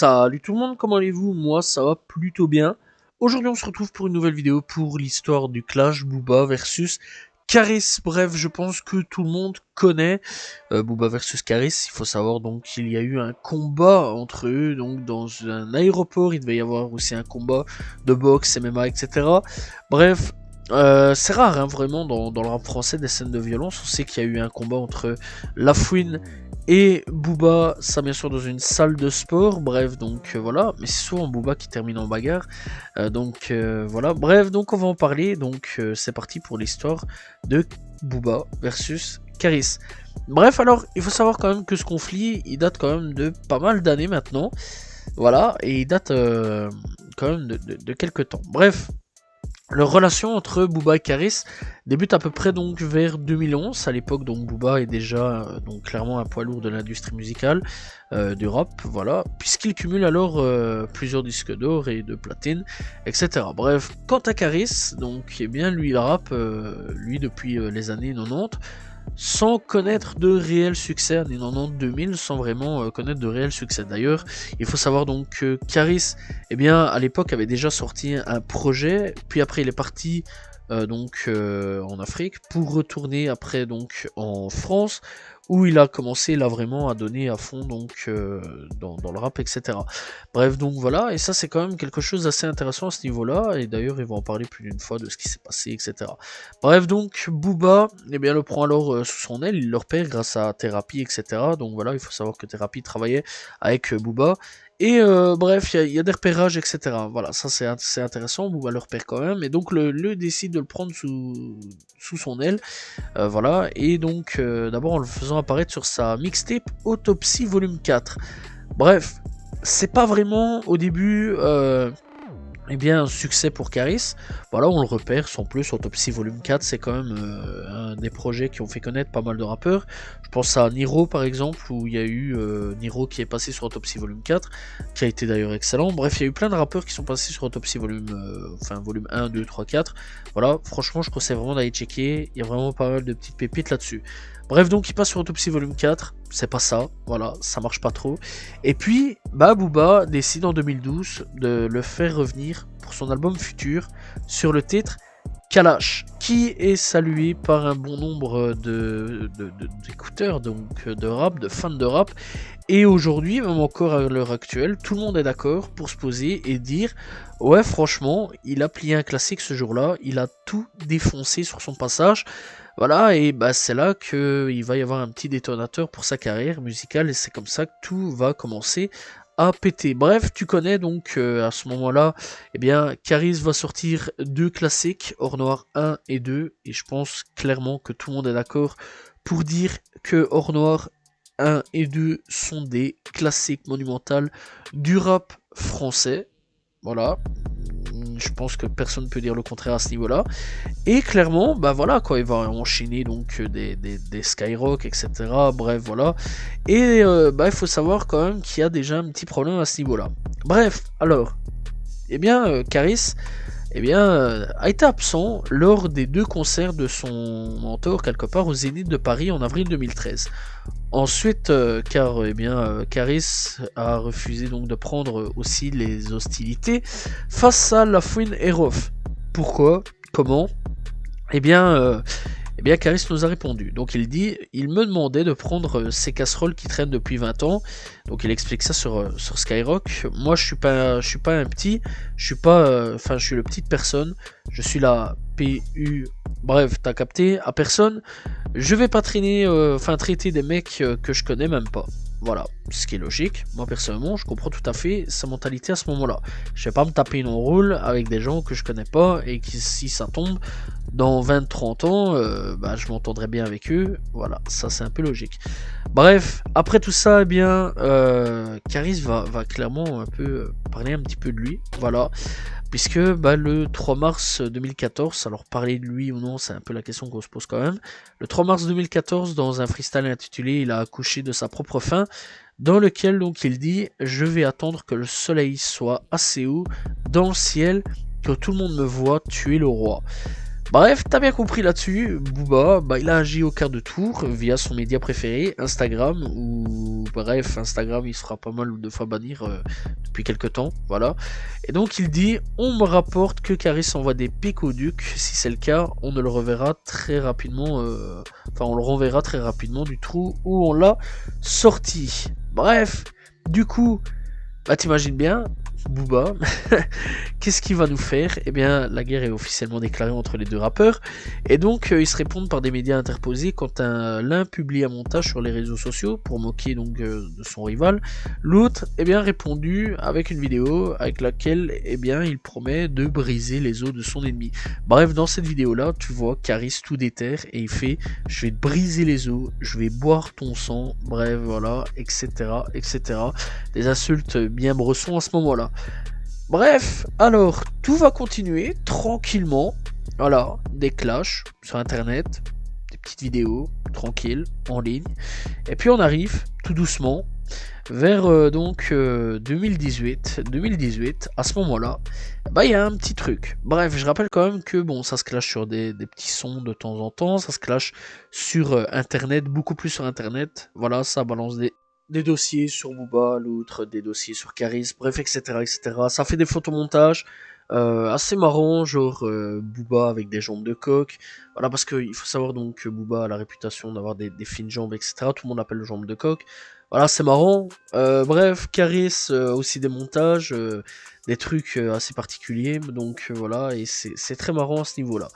Salut tout le monde, comment allez-vous? Moi ça va plutôt bien. Aujourd'hui on se retrouve pour une nouvelle vidéo pour l'histoire du clash Booba versus Caris. Bref, je pense que tout le monde connaît Booba versus Caris. Il faut savoir donc qu'il y a eu un combat entre eux, donc dans un aéroport. Il devait y avoir aussi un combat de boxe, MMA, etc. Bref, c'est rare hein, vraiment dans le rap français des scènes de violence. On sait qu'il y a eu un combat entre Lafouine et Booba, ça bien sûr dans une salle de sport, bref, donc voilà, mais c'est souvent Booba qui termine en bagarre, voilà, bref, donc on va en parler, donc c'est parti pour l'histoire de Booba versus Caris. Bref, alors, il faut savoir quand même que ce conflit, il date quand même de pas mal d'années maintenant, voilà, et il date quand même de quelques temps. Bref, leur relation entre Booba et Caris débute à peu près donc vers 2011. À l'époque, donc Booba est déjà donc clairement un poids lourd de l'industrie musicale du rap, voilà, puisqu'il cumule alors plusieurs disques d'or et de platine, etc. Bref, quant à Caris, donc eh bien lui il rappe lui depuis les années 90 sans connaître de réel succès, années 90-2000, sans vraiment connaître de réel succès. D'ailleurs, il faut savoir donc que Caris, eh bien, à l'époque, avait déjà sorti un projet, puis après il est parti en Afrique pour retourner après donc en France où il a commencé là vraiment à donner à fond donc dans le rap, etc. Bref, donc voilà, et ça c'est quand même quelque chose d'assez intéressant à ce niveau-là, et d'ailleurs ils vont en parler plus d'une fois de ce qui s'est passé, etc. Bref, donc Booba eh bien, le prend alors sous son aile, il le repère grâce à Thérapie, etc. Donc voilà, il faut savoir que Thérapie travaillait avec Booba. Et bref, il y a des repérages, etc. Voilà, ça c'est intéressant, Booba le repère quand même, et donc le décide de le prendre sous son aile, voilà, et donc d'abord en le faisant apparaître sur sa mixtape Autopsie Volume 4. Bref, c'est pas vraiment au début eh bien, un succès pour Caris. Voilà, on le repère sans plus. Autopsie Volume 4, c'est quand même un des projets qui ont fait connaître pas mal de rappeurs. Je pense à Niro par exemple, où il y a eu Niro qui est passé sur Autopsie Volume 4, qui a été d'ailleurs excellent. Bref, il y a eu plein de rappeurs qui sont passés sur Autopsie Volume, volume 1, 2, 3, 4. Voilà, franchement, je conseille vraiment d'aller checker. Il y a vraiment pas mal de petites pépites là-dessus. Bref, donc il passe sur Autopsie Volume 4, c'est pas ça, voilà, ça marche pas trop. Et puis, Booba décide en 2012 de le faire revenir pour son album futur sur le titre Kalash, qui est salué par un bon nombre d'écouteurs, donc de rap, de fans de rap. Et aujourd'hui, même encore à l'heure actuelle, tout le monde est d'accord pour se poser et dire ouais, franchement, il a plié un classique ce jour-là, il a tout défoncé sur son passage. Voilà, et c'est là qu'il va y avoir un petit détonateur pour sa carrière musicale, et c'est comme ça que tout va commencer à péter. Bref, tu connais donc à ce moment-là, eh bien, Caris va sortir deux classiques, Or Noir 1 et 2, et je pense clairement que tout le monde est d'accord pour dire que Or Noir 1 et 2 sont des classiques monumentales du rap français. Voilà, je pense que personne ne peut dire le contraire à ce niveau-là. Et clairement, voilà quoi, il va enchaîner donc des Skyrock, etc. Bref, voilà. Et il faut savoir quand même qu'il y a déjà un petit problème à ce niveau-là. Bref, alors, eh bien, Caris, a été absent lors des deux concerts de son mentor quelque part au Zénith de Paris en avril 2013. Ensuite, car Caris a refusé donc de prendre aussi les hostilités face à Lafouine et Rof. Pourquoi? Comment? Caris nous a répondu. Donc il dit, il me demandait de prendre ces casseroles qui traînent depuis 20 ans. Donc il explique ça sur Skyrock. Moi je suis pas un petit, je suis pas, je suis le petite personne. Je suis la PU. Bref, t'as capté, à personne. Je vais pas traîner, traiter des mecs que je connais même pas. Voilà, ce qui est logique. Moi personnellement, je comprends tout à fait sa mentalité à ce moment-là. Je vais pas me taper une enroule avec des gens que je connais pas et qui, si ça tombe, dans 20-30 ans, je m'entendrai bien avec eux. Voilà, ça c'est un peu logique. Bref, après tout ça, Caris va clairement un peu parler un petit peu de lui. Voilà, puisque le 3 mars 2014, alors parler de lui ou non, c'est un peu la question qu'on se pose quand même. Le 3 mars 2014, dans un freestyle intitulé Il a accouché de sa propre fin, dans lequel donc il dit « Je vais attendre que le soleil soit assez haut dans le ciel, que tout le monde me voit tuer le roi ». Bref, t'as bien compris là-dessus, Booba, bah, il a agi au quart de tour via son média préféré, Instagram, ou bref, Instagram il se fera pas mal de fois bannir depuis quelques temps, voilà. Et donc il dit, on me rapporte que Caris envoie des pics au duc, si c'est le cas, on ne le reverra très rapidement, enfin on le renverra très rapidement du trou où on l'a sorti. Bref, du coup, bah t'imagines bien, Booba, qu'est-ce qu'il va nous faire? Eh bien, la guerre est officiellement déclarée entre les deux rappeurs, et donc ils se répondent par des médias interposés quand l'un publie un montage sur les réseaux sociaux pour moquer donc de son rival, l'autre eh bien répondu avec une vidéo avec laquelle eh bien il promet de briser les os de son ennemi. Bref, dans cette vidéo là, tu vois Caris tout déterre et il fait je vais te briser les os, je vais boire ton sang, bref voilà, etc. etc. Des insultes bien bressons à ce moment-là. Bref, alors tout va continuer tranquillement. Voilà, des clashs sur internet, des petites vidéos tranquilles en ligne. Et puis on arrive tout doucement vers 2018. 2018, à ce moment-là, bah il y a un petit truc. Bref, je rappelle quand même que bon, ça se clash sur des petits sons de temps en temps, ça se clash sur internet, beaucoup plus sur internet. Voilà, ça balance des dossiers sur Booba, l'autre des dossiers sur Caris, bref, etc., etc. Ça fait des photomontages assez marrants, genre Booba avec des jambes de coq. Voilà, parce qu'il faut savoir donc que Booba a la réputation d'avoir des fines jambes, etc. Tout le monde l'appelle jambes de coq. Voilà, c'est marrant. Bref, Caris aussi des montages, des trucs assez particuliers. Donc voilà, et c'est très marrant à ce niveau-là.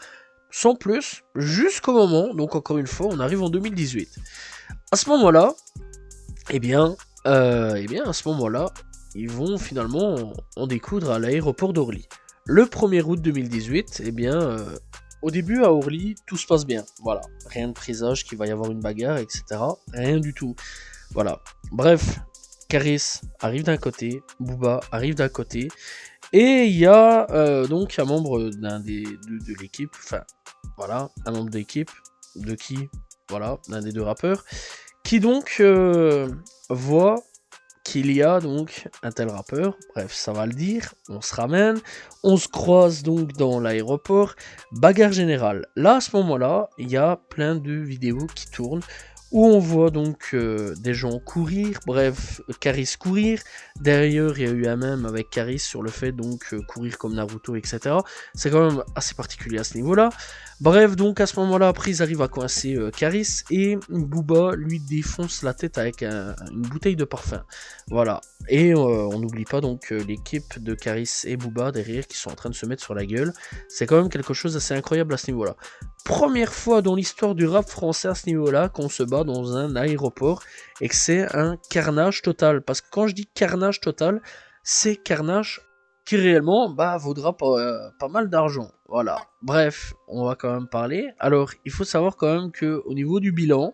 Sans plus, jusqu'au moment, donc encore une fois, on arrive en 2018. À ce moment-là, eh bien, à ce moment-là, ils vont finalement en découdre à l'aéroport d'Orly. Le 1er août 2018, eh bien, au début à Orly, tout se passe bien. Voilà, rien de présage qu'il va y avoir une bagarre, etc. Rien du tout. Voilà. Bref, Caris arrive d'un côté, Booba arrive d'un côté, et il y a donc un membre de l'équipe, enfin, voilà, un membre d'équipe, de qui, voilà, d'un des deux rappeurs, qui donc voit qu'il y a donc un tel rappeur, bref, ça va le dire, on se ramène, on se croise donc dans l'aéroport, bagarre générale. Là, à ce moment-là, il y a plein de vidéos qui tournent, où on voit donc des gens courir, bref, Caris courir, derrière il y a eu un même avec Caris sur le fait donc courir comme Naruto, etc. C'est quand même assez particulier à ce niveau-là. Bref, donc à ce moment-là, après ils arrivent à coincer Caris, et Booba lui défonce la tête avec une bouteille de parfum. Voilà, et on n'oublie pas donc l'équipe de Caris et Booba derrière qui sont en train de se mettre sur la gueule. C'est quand même quelque chose d'assez incroyable à ce niveau-là. Première fois dans l'histoire du rap français à ce niveau-là qu'on se bat dans un aéroport et que c'est un carnage total. Parce que quand je dis carnage total, c'est carnage qui réellement vaudra pas mal d'argent. Voilà. Bref, on va quand même parler. Alors, il faut savoir quand même que au niveau du bilan,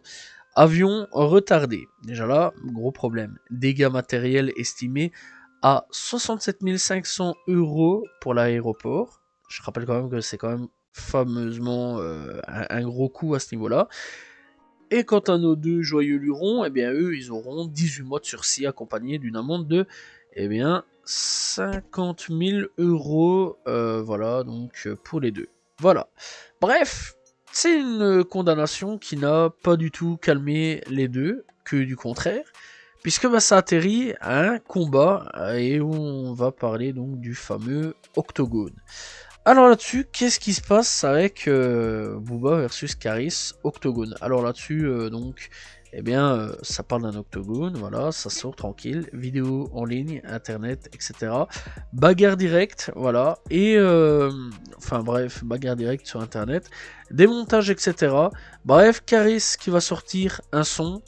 avion retardé. Déjà là, gros problème. Dégâts matériels estimés à 67 500 € pour l'aéroport. Je rappelle quand même que c'est quand même fameusement un gros coup à ce niveau-là. Et quant à nos deux joyeux lurons, eh bien eux, ils auront 18 mois de sursis accompagnés d'une amende de, eh bien, 50 000 €, voilà, donc pour les deux. Voilà. Bref, c'est une condamnation qui n'a pas du tout calmé les deux, que du contraire, puisque ça atterrit à un combat, et où on va parler donc du fameux octogone. Alors là-dessus, qu'est-ce qui se passe avec Booba versus Caris Octogone? Alors là-dessus, donc, eh bien, ça parle d'un octogone, voilà, ça sort tranquille, vidéo en ligne, internet, etc. Bagarre directe, voilà, et enfin bref, bagarre directe sur internet, démontage, etc. Bref, Caris qui va sortir un son,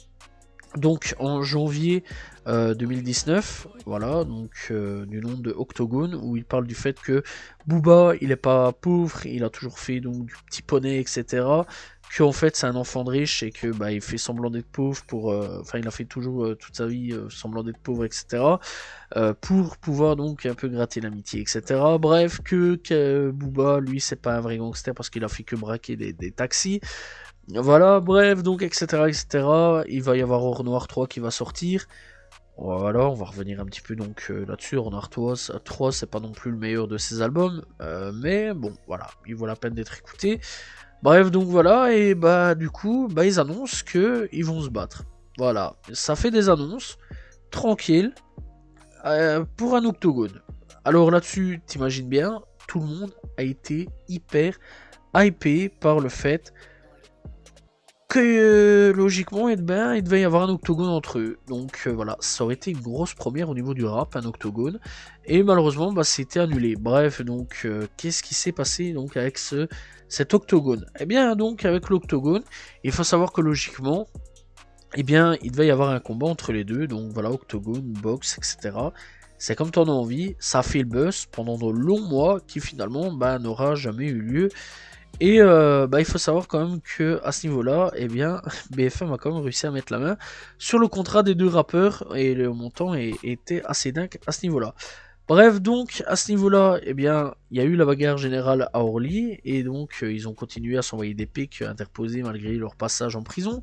donc en janvier 2019, voilà, donc du nom de Octogone, où il parle du fait que Booba, il est pas pauvre, il a toujours fait donc du petit poney, etc. Que en fait c'est un enfant de riche et que il fait semblant d'être pauvre pour, enfin il a fait toujours toute sa vie semblant d'être pauvre, etc. Pour pouvoir donc un peu gratter l'amitié, etc. Bref, que Booba, lui, c'est pas un vrai gangster parce qu'il a fait que braquer des taxis. Voilà, bref, donc etc., etc. Il va y avoir Or Noir 3 qui va sortir. Voilà, on va revenir un petit peu donc là-dessus. Renard 3, c'est pas non plus le meilleur de ses albums, mais bon, voilà, il vaut la peine d'être écouté. Bref, donc voilà, et bah du coup, bah ils annoncent que ils vont se battre. Voilà, ça fait des annonces, tranquille, pour un octogone. Alors là-dessus, t'imagines bien, tout le monde a été hyper hypé par le fait que logiquement, il devait y avoir un octogone entre eux. Donc voilà, ça aurait été une grosse première au niveau du rap, un octogone. Et malheureusement, bah, c'était annulé. Bref, donc qu'est-ce qui s'est passé donc avec cet octogone? Eh bien, donc avec l'octogone, il faut savoir que logiquement, eh bien, il devait y avoir un combat entre les deux. Donc voilà, octogone, boxe, etc. C'est comme t'en as envie, ça a fait le buzz pendant de longs mois qui finalement bah, n'aura jamais eu lieu. Et bah, il faut savoir quand même que à ce niveau-là, eh bien, BFM a quand même réussi à mettre la main sur le contrat des deux rappeurs et le montant était assez dingue à ce niveau-là. Bref, donc à ce niveau-là, eh bien, il y a eu la bagarre générale à Orly et donc ils ont continué à s'envoyer des pics interposés malgré leur passage en prison.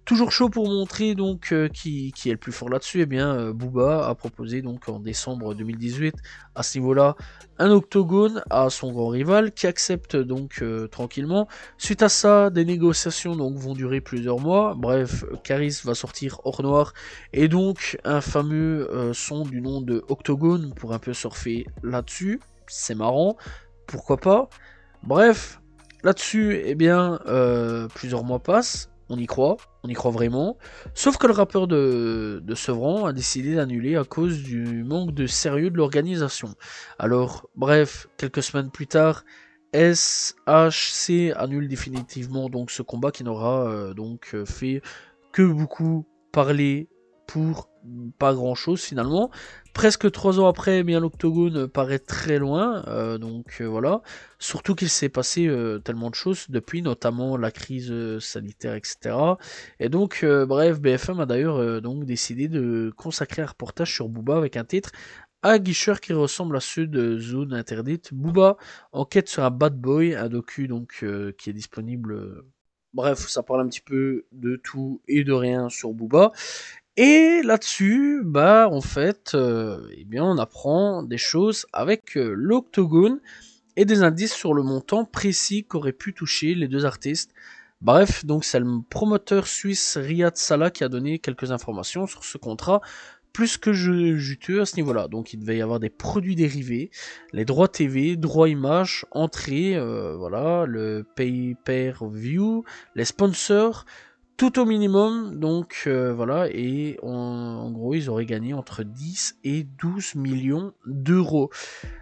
Toujours chaud pour montrer donc qui est le plus fort là-dessus, et bien Booba a proposé donc en décembre 2018 à ce niveau-là un octogone à son grand rival qui accepte donc tranquillement. Suite à ça, des négociations donc vont durer plusieurs mois. Bref, Caris va sortir hors noir et donc un fameux son du nom de Octogone pour un peu surfer là-dessus. C'est marrant, pourquoi pas. Bref, là-dessus, eh bien, plusieurs mois passent. On y croit vraiment. Sauf que le rappeur de Sevran a décidé d'annuler à cause du manque de sérieux de l'organisation. Alors, bref, quelques semaines plus tard, SHC annule définitivement donc ce combat qui n'aura fait que beaucoup parler pour pas grand chose finalement. Presque 3 ans après, eh bien l'octogone paraît très loin, voilà. Surtout qu'il s'est passé tellement de choses depuis, notamment la crise sanitaire, etc. Et donc, bref, BFM a d'ailleurs donc décidé de consacrer un reportage sur Booba avec un titre aguicheur qui ressemble à ceux de Zone Interdite. Booba enquête sur un bad boy, un docu donc qui est disponible. Bref, ça parle un petit peu de tout et de rien sur Booba. Et là-dessus, bah en fait, eh bien on apprend des choses avec l'octogone et des indices sur le montant précis qu'auraient pu toucher les deux artistes. Bref, donc c'est le promoteur suisse Riyad Salah qui a donné quelques informations sur ce contrat plus que juteux à ce niveau-là. Donc il devait y avoir des produits dérivés, les droits TV, droits images, entrée, voilà, le pay-per-view, les sponsors, tout au minimum, donc voilà, et en gros, ils auraient gagné entre 10 et 12 millions d'euros.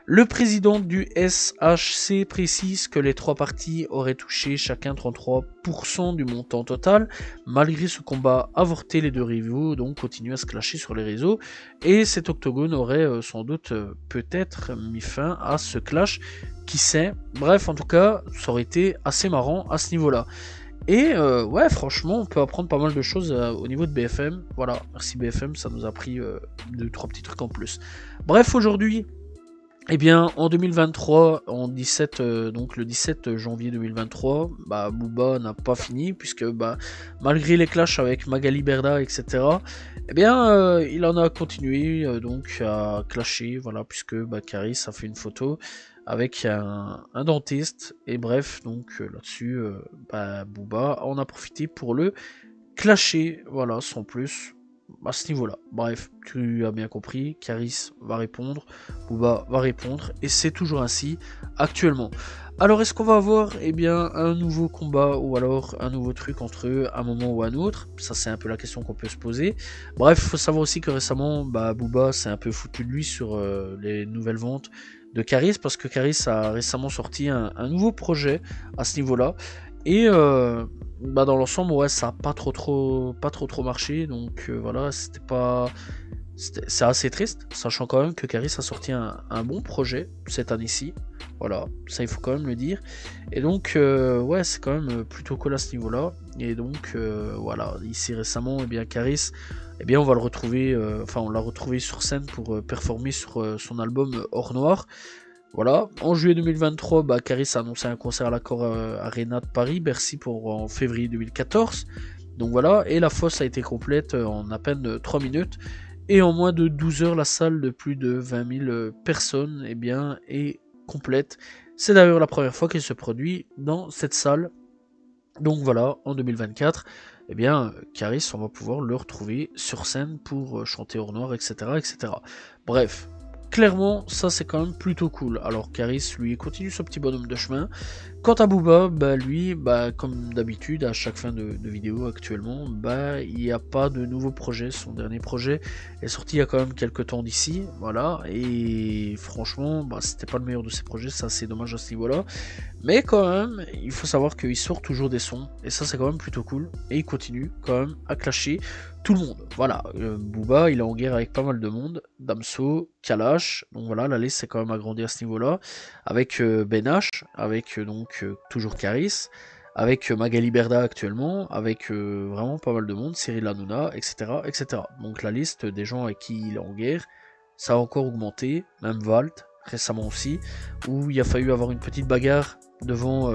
Le président du SHC précise que les trois parties auraient touché chacun 33% du montant total. Malgré ce combat avorté, les deux rivaux donc continuent à se clasher sur les réseaux, et cet octogone aurait sans doute peut-être mis fin à ce clash, qui sait. Bref, en tout cas, ça aurait été assez marrant à ce niveau-là. Et ouais, franchement, on peut apprendre pas mal de choses au niveau de BFM. Voilà, merci BFM, ça nous a pris 2-3 petits trucs en plus. Bref, aujourd'hui, eh bien, en 2023, donc le 17 janvier 2023, bah, Booba n'a pas fini, puisque bah, malgré les clashs avec Magali Berda, etc., eh bien, il en a continué donc à clasher, voilà, puisque bah, Caris a fait une photo avec un dentiste, et bref, donc là-dessus, bah, Booba en a profité pour le clasher, voilà, sans plus, à ce niveau-là. Bref, tu as bien compris, Caris va répondre, Booba va répondre, et c'est toujours ainsi actuellement. Alors est-ce qu'on va avoir bien un nouveau combat ou alors un nouveau truc entre eux à un moment ou à un autre? Ça c'est un peu la question qu'on peut se poser. Bref, il faut savoir aussi que récemment, bah, Booba s'est un peu foutu de lui sur les nouvelles ventes de Caris, parce que Caris a récemment sorti un nouveau projet à ce niveau-là. Et bah dans l'ensemble, ouais, ça a pas trop marché, donc voilà, c'est assez triste, sachant quand même que Caris a sorti un bon projet cette année-ci, voilà, ça il faut quand même le dire, et donc ouais, c'est quand même plutôt cool à ce niveau-là, et donc voilà, ici récemment, et bien Caris, eh bien on va le retrouver, on l'a retrouvé sur scène pour performer sur son album Hors Noir. Voilà, en juillet 2023, bah, Caris a annoncé un concert à l'Accor Arena de Paris, Bercy pour en février 2014. Donc voilà, et la fosse a été complète en à peine 3 minutes. Et en moins de 12 heures, la salle de plus de 20 000 personnes eh bien, est complète. C'est d'ailleurs la première fois qu'il se produit dans cette salle. Donc voilà, en 2024, eh bien, Caris, on va pouvoir le retrouver sur scène pour chanter Hors Noir, etc., etc. Bref, clairement, ça c'est quand même plutôt cool. Alors Caris, lui, continue son petit bonhomme de chemin. Quant à Booba, bah lui, bah comme d'habitude, à chaque fin de vidéo actuellement, bah il n'y a pas de nouveau projet. Son dernier projet est sorti il y a quand même quelques temps d'ici, voilà. Et franchement, bah c'était pas le meilleur de ses projets, ça c'est dommage à ce niveau-là. Mais quand même, il faut savoir qu'il sort toujours des sons, et ça c'est quand même plutôt cool. Et il continue quand même à clasher tout le monde. Voilà, Booba, il est en guerre avec pas mal de monde. Damso, Kalash, donc voilà, la liste s'est quand même agrandie à ce niveau-là. Avec Ben H, avec donc toujours Caris, avec Magali Berda actuellement, avec vraiment pas mal de monde, Cyril Hanouna, etc., etc. Donc la liste des gens avec qui il est en guerre, ça a encore augmenté, même Valt, récemment aussi, où il a fallu avoir une petite bagarre devant,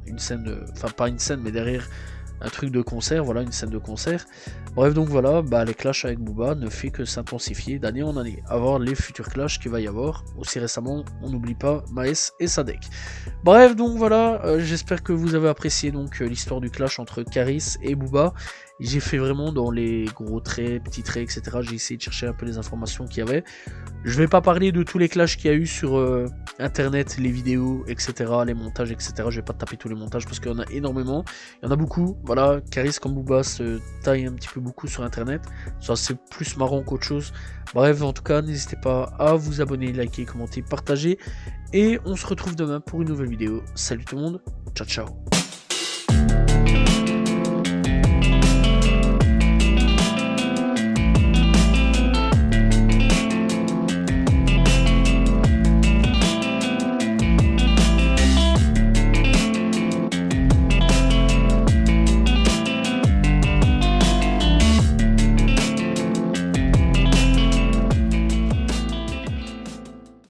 une scène, enfin pas une scène, mais derrière un truc de concert, voilà, une scène de concert. Bref, donc voilà, bah, les clashs avec Booba ne fait que s'intensifier d'année en année. À voir les futurs clashs qu'il va y avoir. Aussi récemment, on n'oublie pas Maes et Sadek. Bref, donc voilà, j'espère que vous avez apprécié donc l'histoire du clash entre Caris et Booba. J'ai fait vraiment dans les gros traits, petits traits, etc. J'ai essayé de chercher un peu les informations qu'il y avait. Je vais pas parler de tous les clashs qu'il y a eu sur internet, les vidéos, etc., les montages, etc. Je vais pas taper tous les montages parce qu'il y en a énormément. Il y en a beaucoup. Voilà, Caris comme Booba se taille un petit peu beaucoup sur internet. Ça c'est plus marrant qu'autre chose. Bref, en tout cas, n'hésitez pas à vous abonner, liker, commenter, partager. Et on se retrouve demain pour une nouvelle vidéo. Salut tout le monde, ciao ciao.